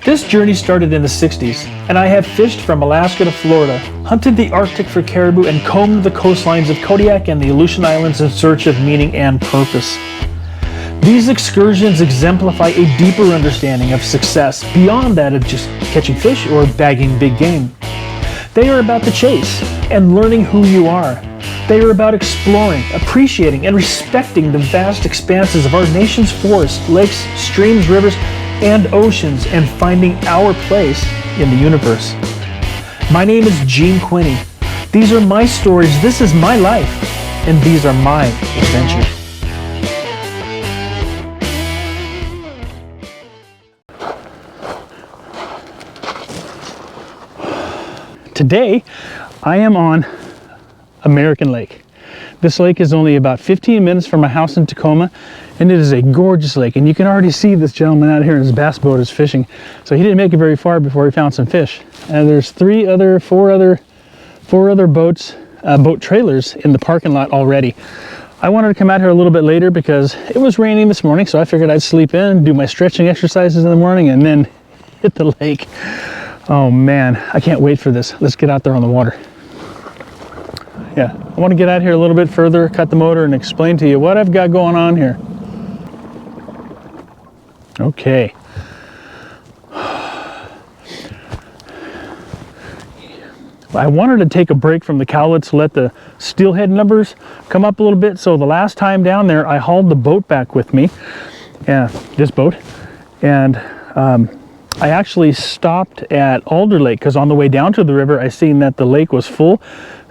This journey started in the 60s, and I have fished from Alaska to Florida, hunted the Arctic for caribou, and combed the coastlines of Kodiak and the Aleutian Islands in search of meaning and purpose. These excursions exemplify a deeper understanding of success beyond that of just catching fish or bagging big game. They are about the chase and learning who you are. They are about exploring, appreciating, and respecting the vast expanses of our nation's forests, lakes, streams, rivers, and oceans, and finding our place in the universe. My name is Gene Quinney. These are my stories, this is my life, and these are my adventures. Today, I am on American Lake. This lake is only about 15 minutes from my house in Tacoma, and it is a gorgeous lake. And you can already see this gentleman out here in his bass boat is fishing. So he didn't make it very far before he found some fish. And there's four other boats, boat trailers in the parking lot already. I wanted to come out here a little bit later because it was raining this morning, so I figured I'd sleep in, do my stretching exercises in the morning, and then hit the lake. Oh man, I can't wait for this. Let's get out there on the water. Yeah, I want to get out here a little bit further, cut the motor, and explain to you what I've got going on here. Okay. I wanted to take a break from the cowlets to let the steelhead numbers come up a little bit. So the last time down there, I hauled the boat back with me. Yeah, this boat. And I actually stopped at Alder Lake because on the way down to the river, I seen that the lake was full,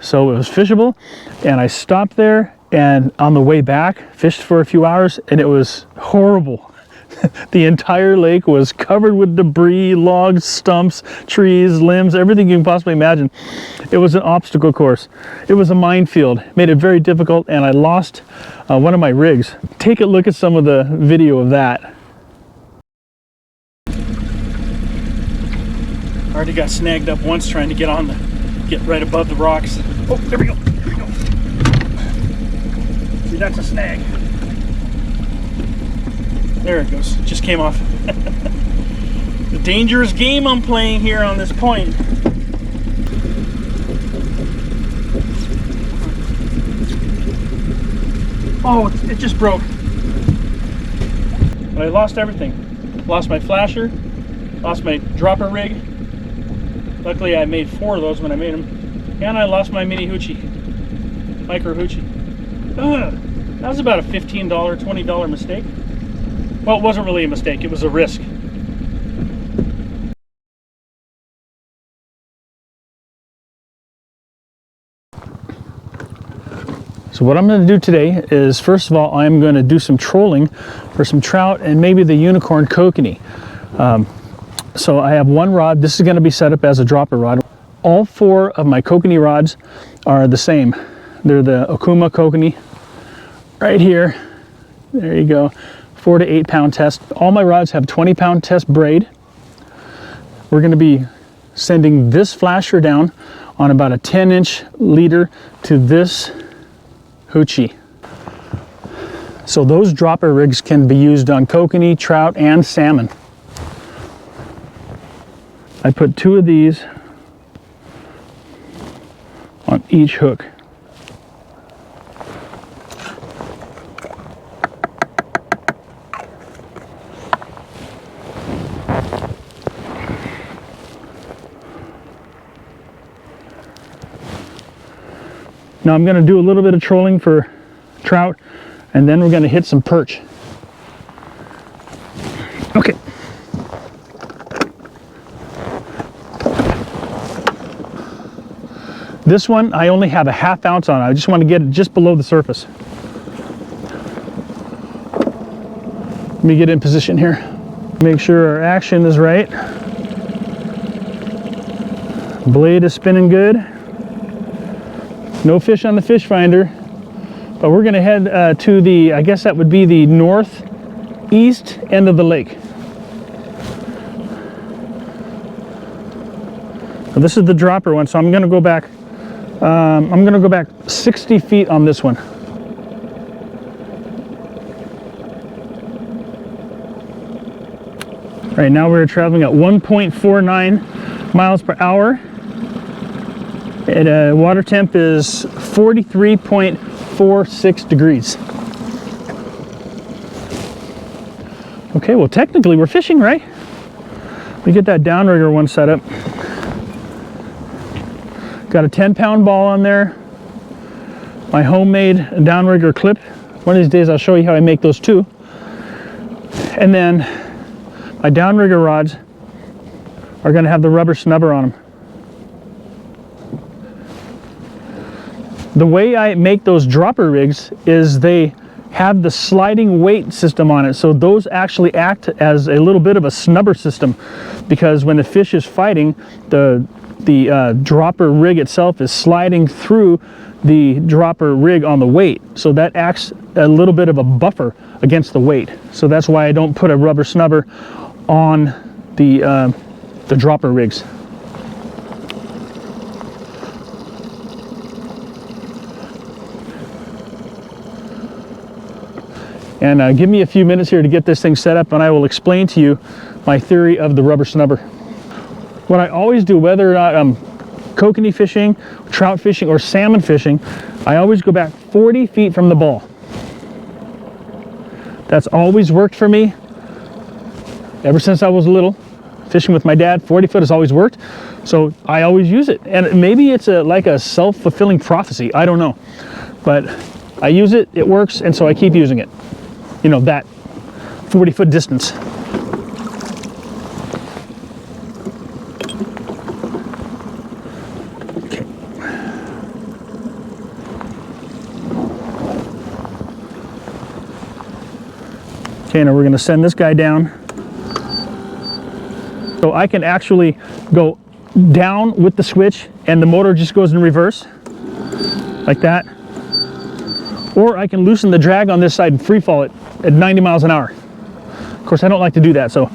so it was fishable. And I stopped there, and on the way back, fished for a few hours, and it was horrible. The entire lake was covered with debris, logs, stumps, trees, limbs, everything you can possibly imagine. It was an obstacle course. It was a minefield. It made it very difficult, and I lost one of my rigs. Take a look at some of the video of that. I already got snagged up once trying to get right above the rocks. Oh, there we go. There we go. See, that's a snag. There it goes. Just came off. The dangerous game I'm playing here on this point. Oh, it just broke. But I lost everything. Lost my flasher, lost my dropper rig. Luckily I made 4 of those when I made them. And I lost my mini hoochie. Micro hoochie. That was about a $15, $20 mistake. Well, it wasn't really a mistake, it was a risk. So what I'm going to do today is, first of all, I'm going to do some trolling for some trout and maybe the Unicorn Kokanee. So I have one rod. This is going to be set up as a dropper rod. All 4 of my Kokanee rods are the same. They're the Unicorn Kokanee right here. There you go. 4 to 8 pound test. All my rods have 20-pound test braid. We're going to be sending this flasher down on about a 10-inch leader to this hoochie. So those dropper rigs can be used on kokanee, trout, and salmon. I put 2 of these on each hook. Now I'm going to do a little bit of trolling for trout, and then we're going to hit some perch. Okay. This one, I only have a ½ ounce on it. I just want to get it just below the surface. Let me get in position here. Make sure our action is right. Blade is spinning good. No fish on the fish finder, but we're going to head to the, I guess that would be the northeast end of the lake. Now this is the dropper one, so I'm going to go back. I'm going to go back 60 feet on this one. Right now we're traveling at 1.49 miles per hour. And water temp is 43.46 degrees. Okay, well technically we're fishing, right? We get that downrigger one set up. Got a 10-pound ball on there. My homemade downrigger clip. One of these days I'll show you how I make those too. And then my downrigger rods are going to have the rubber snubber on them. The way I make those dropper rigs is they have the sliding weight system on it, so those actually act as a little bit of a snubber system, because when the fish is fighting, the dropper rig itself is sliding through the dropper rig on the weight, so that acts a little bit of a buffer against the weight. So that's why I don't put a rubber snubber on the dropper rigs. And give me a few minutes here to get this thing set up, and I will explain to you my theory of the rubber snubber. What I always do, whether or not I'm kokanee fishing, trout fishing, or salmon fishing, I always go back 40 feet from the ball. That's always worked for me ever since I was little. Fishing with my dad, 40 foot has always worked, so I always use it. And maybe it's like a self-fulfilling prophecy, I don't know. But I use it, it works, and so I keep using it. You know, that 40-foot distance. Okay. Okay, now we're going to send this guy down. So I can actually go down with the switch and the motor just goes in reverse, like that. Or I can loosen the drag on this side and free fall it at 90 miles an hour. Of course, I don't like to do that, so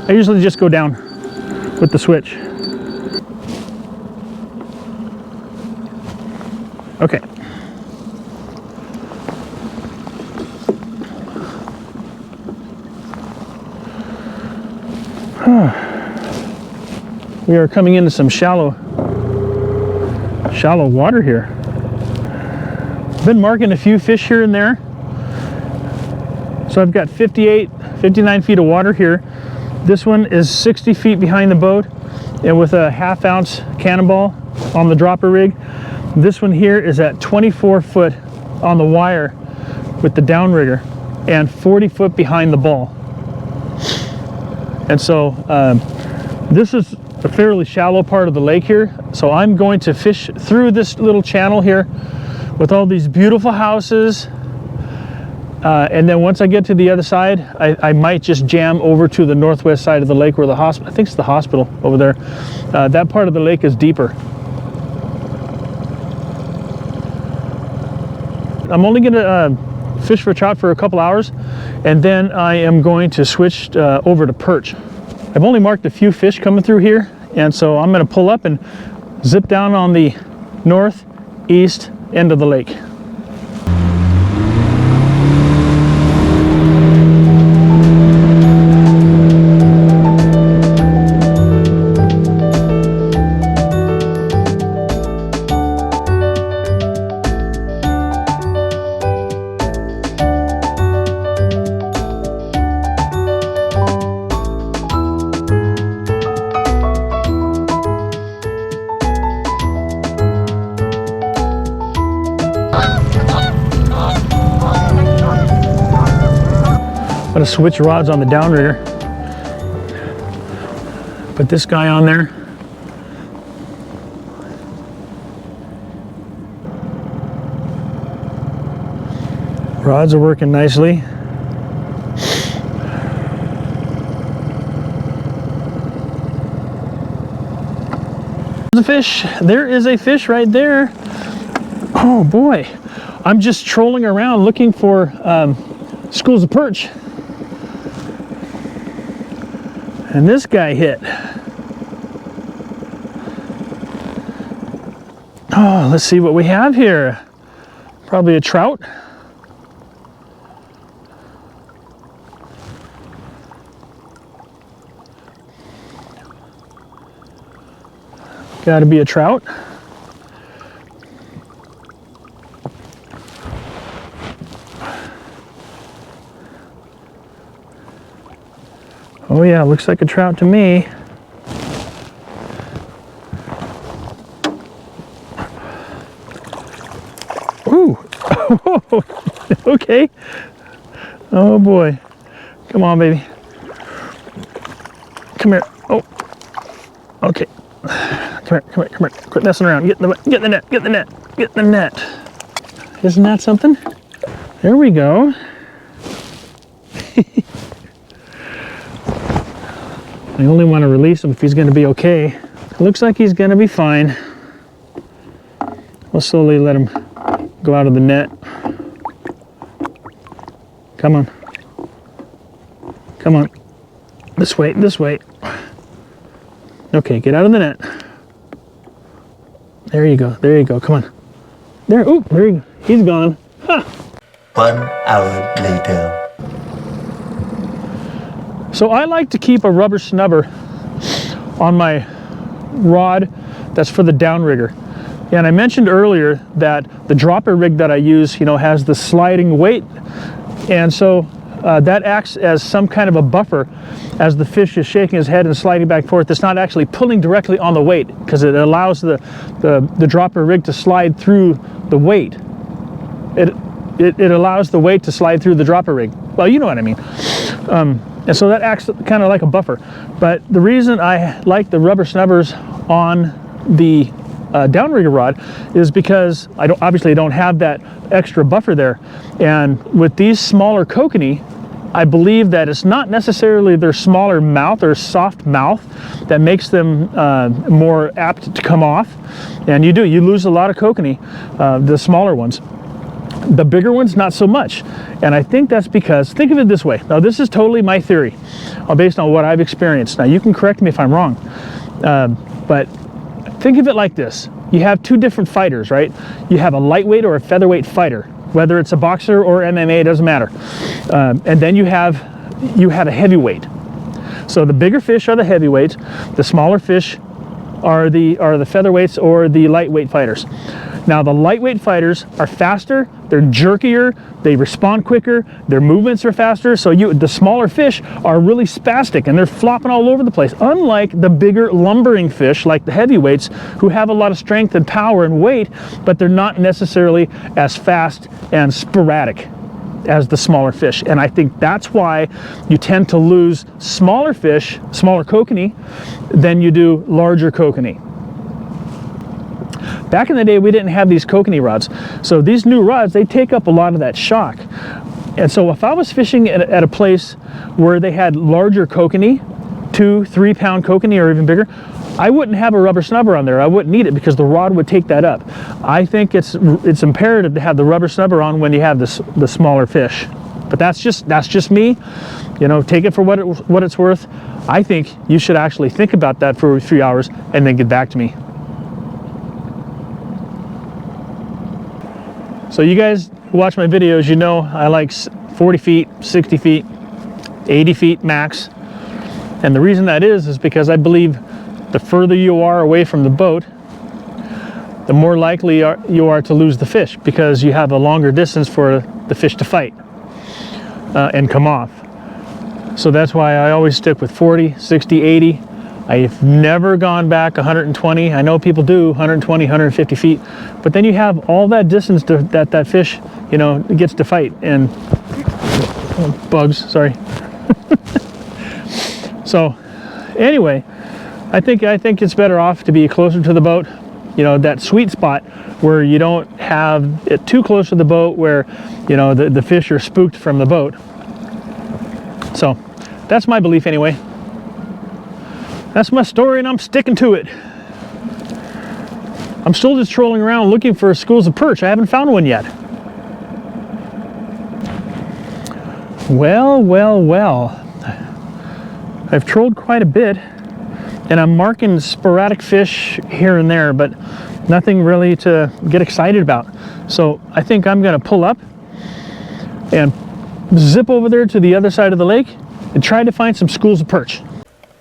I usually just go down with the switch. Okay. We are coming into some shallow water here. Been marking a few fish here and there. So I've got 59 feet of water here. This one is 60 feet behind the boat and with a half-ounce cannonball on the dropper rig. This one here is at 24 foot on the wire with the downrigger and 40 foot behind the ball. And so this is a fairly shallow part of the lake here. So I'm going to fish through this little channel here with all these beautiful houses. And then once I get to the other side, I might just jam over to the northwest side of the lake where the hospital, I think it's the hospital over there. That part of the lake is deeper. I'm only going to fish for trout for a couple hours, and then I am going to switch over to perch. I've only marked a few fish coming through here, and so I'm going to pull up and zip down on the northeast end of the lake. I'm going to switch rods on the downrigger. Put this guy on there. Rods are working nicely. There's a fish. There is a fish right there. Oh boy. I'm just trolling around looking for schools of perch. And this guy hit. Oh, let's see what we have here. Probably a trout. Got to be a trout. Oh yeah, looks like a trout to me. Ooh, okay. Oh boy, come on, baby. Come here. Oh, okay. Come here. Quit messing around. Get in the net. Get the net. Isn't that something? There we go. I only want to release him if he's going to be okay. Looks like he's going to be fine. We'll slowly let him go out of the net. Come on. Come on. This way. Okay, get out of the net. There you go. Come on. There you go. He's gone. Ha! 1 hour later. So I like to keep a rubber snubber on my rod that's for the downrigger. And I mentioned earlier that the dropper rig that I use, has the sliding weight. And so that acts as some kind of a buffer as the fish is shaking his head and sliding back and forth. It's not actually pulling directly on the weight because it allows the dropper rig to slide through the weight. It allows the weight to slide through the dropper rig. Well, you know what I mean. And so that acts kind of like a buffer. But the reason I like the rubber snubbers on the downrigger rod is because I obviously don't have that extra buffer there. And with these smaller kokanee, I believe that it's not necessarily their smaller mouth or soft mouth that makes them more apt to come off. And you lose a lot of kokanee, the smaller ones. The bigger ones, not so much. And I think that's because, think of it this way. Now, this is totally my theory, based on what I've experienced. Now, you can correct me if I'm wrong, but think of it like this. You have two different fighters, right? You have a lightweight or a featherweight fighter, whether it's a boxer or MMA, it doesn't matter. And then you have a heavyweight. So the bigger fish are the heavyweights. The smaller fish are the featherweights or the lightweight fighters. Now the lightweight fighters are faster, they're jerkier, they respond quicker, their movements are faster, so the smaller fish are really spastic and they're flopping all over the place, unlike the bigger lumbering fish like the heavyweights who have a lot of strength and power and weight, but they're not necessarily as fast and sporadic as the smaller fish. And I think that's why you tend to lose smaller fish, smaller kokanee, than you do larger kokanee. Back in the day, we didn't have these kokanee rods. So these new rods, they take up a lot of that shock. And so if I was fishing at a place where they had larger kokanee, 2-3 pound kokanee or even bigger, I wouldn't have a rubber snubber on there. I wouldn't need it because the rod would take that up. I think it's imperative to have the rubber snubber on when you have the smaller fish. But that's just me. Take it for what it's worth. I think you should actually think about that for a few hours and then get back to me. So you guys who watch my videos, I like 40 feet, 60 feet, 80 feet max. And the reason that is because I believe the further you are away from the boat, the more likely you are to lose the fish because you have a longer distance for the fish to fight and come off. So that's why I always stick with 40, 60, 80. I've never gone back 120. I know people do 120, 150 feet, but then you have all that distance that fish, gets to fight. And bugs, sorry. So anyway, I think it's better off to be closer to the boat, that sweet spot where you don't have it too close to the boat where, the fish are spooked from the boat. So that's my belief anyway. That's my story and I'm sticking to it. I'm still just trolling around looking for schools of perch. I haven't found one yet. Well. I've trolled quite a bit and I'm marking sporadic fish here and there, but nothing really to get excited about. So I think I'm gonna pull up and zip over there to the other side of the lake and try to find some schools of perch.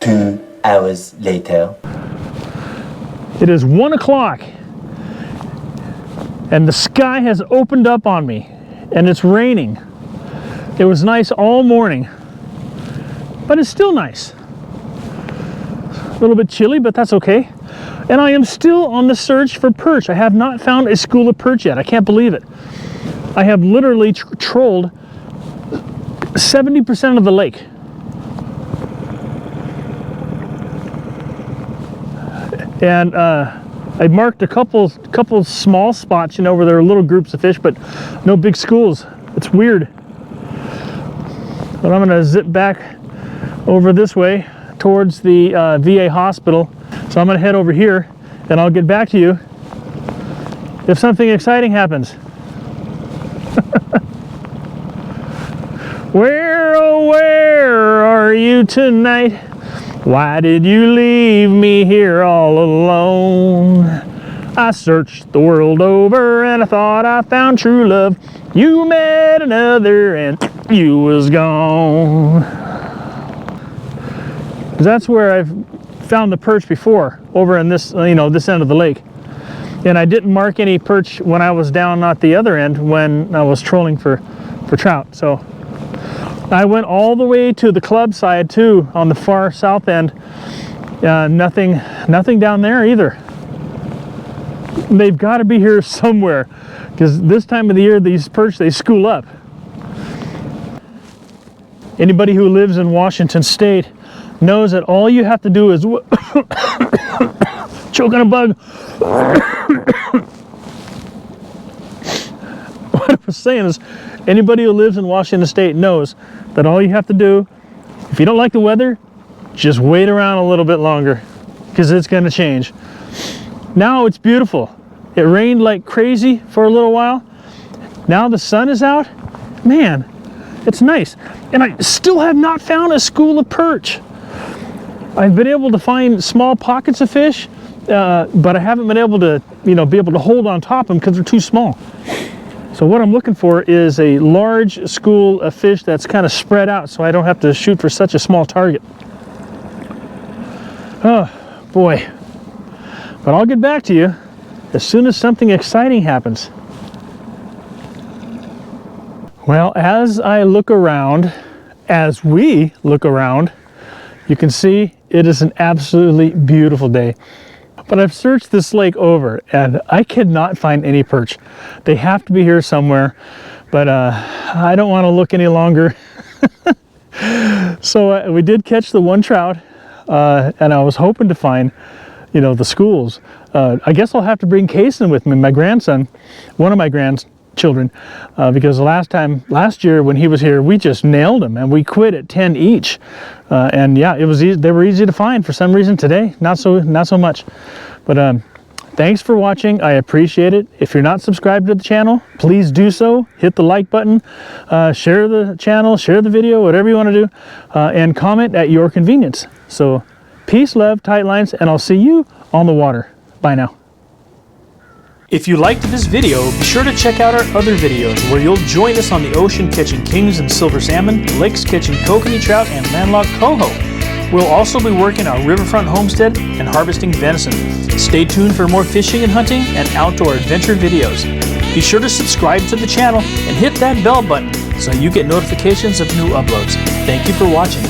2 hours later. It is 1 o'clock and the sky has opened up on me and it's raining. It was nice all morning, but it's still nice. A little bit chilly, but that's okay. And I am still on the search for perch. I have not found a school of perch yet. I can't believe it. I have literally trolled 70% of the lake. And I marked a couple small spots, you know, where there are little groups of fish, but no big schools. It's weird. But I'm gonna zip back over this way towards the VA hospital. So I'm gonna head over here and I'll get back to you if something exciting happens. Where, oh where are you tonight? Why did you leave me here all alone? I searched the world over and I thought I found true love. You met another and you was gone. That's where I've found the perch before, over in this, you know, this end of the lake. And I didn't mark any perch when I was down at the other end when I was trolling for trout. So I went all the way to the club side too, on the far south end. Nothing down there either. They've got to be here somewhere, because this time of the year these perch, they school up. Anybody who lives in Washington State knows that all you have to do is choke on a bug. What I was saying is, anybody who lives in Washington State knows that all you have to do, if you don't like the weather, just wait around a little bit longer, because it's going to change. Now it's beautiful. It rained like crazy for a little while. Now the sun is out. Man, it's nice. And I still have not found a school of perch. I've been able to find small pockets of fish, but I haven't been able to, you know, be able to hold on top of them because they're too small. So what I'm looking for is a large school of fish that's kind of spread out, so I don't have to shoot for such a small target. Oh boy. But I'll get back to you as soon as something exciting happens. Well, as I look around, as we look around, you can see it is an absolutely beautiful day. But I've searched this lake over and I cannot find any perch. They have to be here somewhere, but I don't want to look any longer. So we did catch the one trout, and I was hoping to find, you know, the schools. I guess I'll have to bring Kason with me, my grandson, one of my grandchildren, because last year when he was here, we just nailed them and we quit at 10 each. And yeah, it was they were easy to find. For some reason today, not so much. But thanks for watching. I appreciate it. If you're not subscribed to the channel, please do so. Hit the like button, share the channel, share the video, whatever you want to do, and comment at your convenience. So peace, love, tight lines, and I'll see you on the water. Bye now. If you liked this video, be sure to check out our other videos where you'll join us on the ocean catching kings and silver salmon, lakes catching kokanee trout and landlocked coho. We'll also be working our riverfront homestead and harvesting venison. Stay tuned for more fishing and hunting and outdoor adventure videos. Be sure to subscribe to the channel and hit that bell button so you get notifications of new uploads. Thank you for watching.